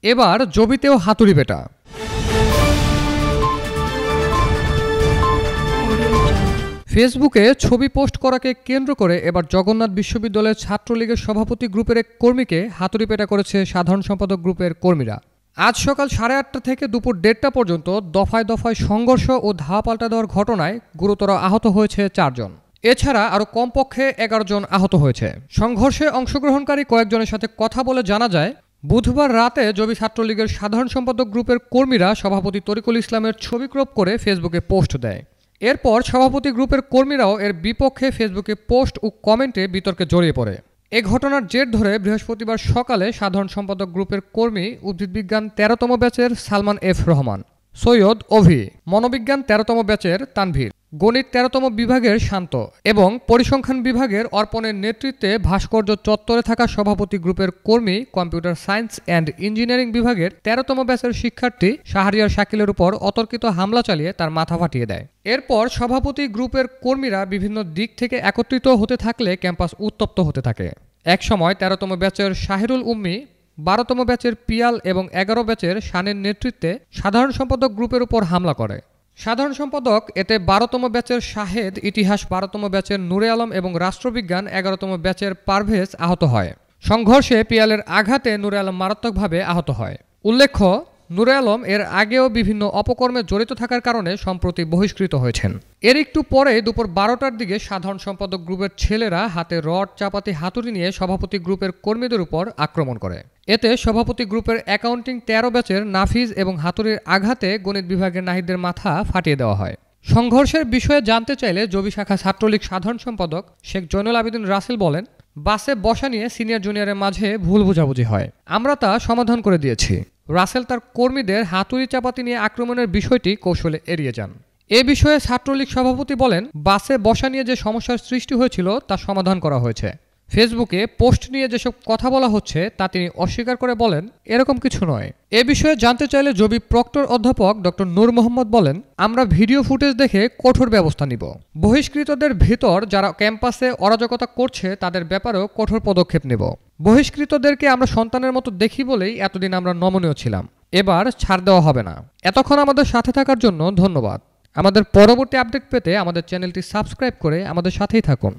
এবার জবিতেও হাতুড়ি পেটা। ফেসবুকে ছবি পোস্ট করাকে কেন্দ্র করে এবার জগন্নাথ বিশ্ববিদ্যালয়ের ছাত্রলীগের সভাপতি গ্রুপের এক কর্মীকে হাতুড়ি পেটা করেছে সাধারণ সম্পাদক গ্রুপের কর্মীরা। আজ সকাল 8:30 থেকে দুপুর 1:30 পর্যন্ত দফায় দফায় সংঘর্ষ ও ধাওয়া পাল্টা দেওয়ার ঘটনায় গুরুতর আহত হয়েছে 4 জন। এছাড়া আরও কমপক্ষে 11 জন আহত হয়েছে। সংঘর্ষে অংশগ্রহণকারী কয়েকজনের সাথে কথা বলে জানা যায়, বুধবার রাতে জবি ছাত্রলীগের সাধারণ সম্পাদক গ্রুপের কর্মীরা সভাপতি তরিকুল ইসলামের ছবি ক্রপ করে ফেসবুকে পোস্ট দেয়। এরপর সভাপতি গ্রুপের কর্মীরাও এর বিপক্ষে ফেসবুকে পোস্ট ও কমেন্টে বিতর্কে জড়িয়ে পড়ে। এ ঘটনার জের ধরে বৃহস্পতিবার সকালে সাধারণ সম্পাদক গ্রুপের কর্মী উদ্ভিদবিজ্ঞান 13তম ব্যাচের সালমান এফ রহমান, সৈয়দ অভি, মনোবিজ্ঞান 13তম ব্যাচের তানভীর, গণিত 13তম বিভাগের শান্ত এবং পরিসংখ্যান বিভাগের অর্পণের নেতৃত্বে ভাস্কর্য চত্বরে থাকা সভাপতি গ্রুপের কর্মী কম্পিউটার সায়েন্স অ্যান্ড ইঞ্জিনিয়ারিং বিভাগের 13তম ব্যাচের শিক্ষার্থী শাহরিয়ার শাকিলের উপর অতর্কিত হামলা চালিয়ে তার মাথা ফাটিয়ে দেয়। এরপর সভাপতি গ্রুপের কর্মীরা বিভিন্ন দিক থেকে একত্রিত হতে থাকলে ক্যাম্পাস উত্তপ্ত হতে থাকে। একসময় 13তম ব্যাচের শাহিরুল উম্মি, 12তম ব্যাচের পিয়াল এবং 11 ব্যাচের শানের নেতৃত্বে সাধারণ সম্পাদক গ্রুপের উপর হামলা করে। সাধারণ সম্পাদক এতে 12তম ব্যাচের শাহেদ, ইতিহাস 12তম ব্যাচের নূরে আলম এবং রাষ্ট্রবিজ্ঞান 11তম ব্যাচের পারভেজ আহত হয়। সংঘর্ষে পিয়ালের আঘাতে নূরে আলম মারাত্মকভাবে আহত হয়। উল্লেখ্য, নূরে আলম এর আগেও বিভিন্ন অপকর্মে জড়িত থাকার কারণে সম্প্রতি বহিষ্কৃত হয়েছেন। এর একটু পরে দুপুর 12টার দিকে সাধারণ সম্পাদক গ্রুপের ছেলেরা হাতে রড, চাপাতি, হাতুড়ি নিয়ে সভাপতি গ্রুপের কর্মীদের উপর আক্রমণ করে। এতে সভাপতি গ্রুপের অ্যাকাউন্টিং 13 ব্যাচের নাফিজ এবং হাতুড়ির আঘাতে গণিত বিভাগের নাহিদের মাথা ফাটিয়ে দেওয়া হয়। সংঘর্ষের বিষয়ে জানতে চাইলে জবি শাখা ছাত্রলীগ সাধারণ সম্পাদক শেখ জয়নুল আবেদিন রাসেল বলেন, বাসে বসা নিয়ে সিনিয়র জুনিয়রের মাঝে ভুল বোঝাবুঝি হয়, আমরা তা সমাধান করে দিয়েছি। রাসেল তার কর্মীদের হাতুড়ি চাপাতি নিয়ে আক্রমণের বিষয়টি কৌশলে এড়িয়ে যান। এ বিষয়ে ছাত্রলীগ সভাপতি বলেন, বাসে বসা নিয়ে যে সমস্যার সৃষ্টি হয়েছিল তা সমাধান করা হয়েছে। ফেসবুকে পোস্ট নিয়ে যেসব কথা বলা হচ্ছে তা তিনি অস্বীকার করে বলেন, এরকম কিছু নয়। এ বিষয়ে জানতে চাইলে জবি প্রক্টর অধ্যাপক ডক্টর নূর মোহাম্মদ বলেন, আমরা ভিডিও ফুটেজ দেখে কঠোর ব্যবস্থা নিব। বহিষ্কৃতদের ভিতর যারা ক্যাম্পাসে অরাজকতা করছে তাদের ব্যাপারেও কঠোর পদক্ষেপ নেব। বহিষ্কৃতদেরকে আমরা সন্তানের মতো দেখি বলেই এতদিন আমরা নমনীয় ছিলাম, এবার ছাড় দেওয়া হবে না। এতক্ষণ আমাদের সাথে থাকার জন্য ধন্যবাদ। আমাদের পরবর্তী আপডেট পেতে আমাদের চ্যানেলটি সাবস্ক্রাইব করে আমাদের সাথেই থাকুন।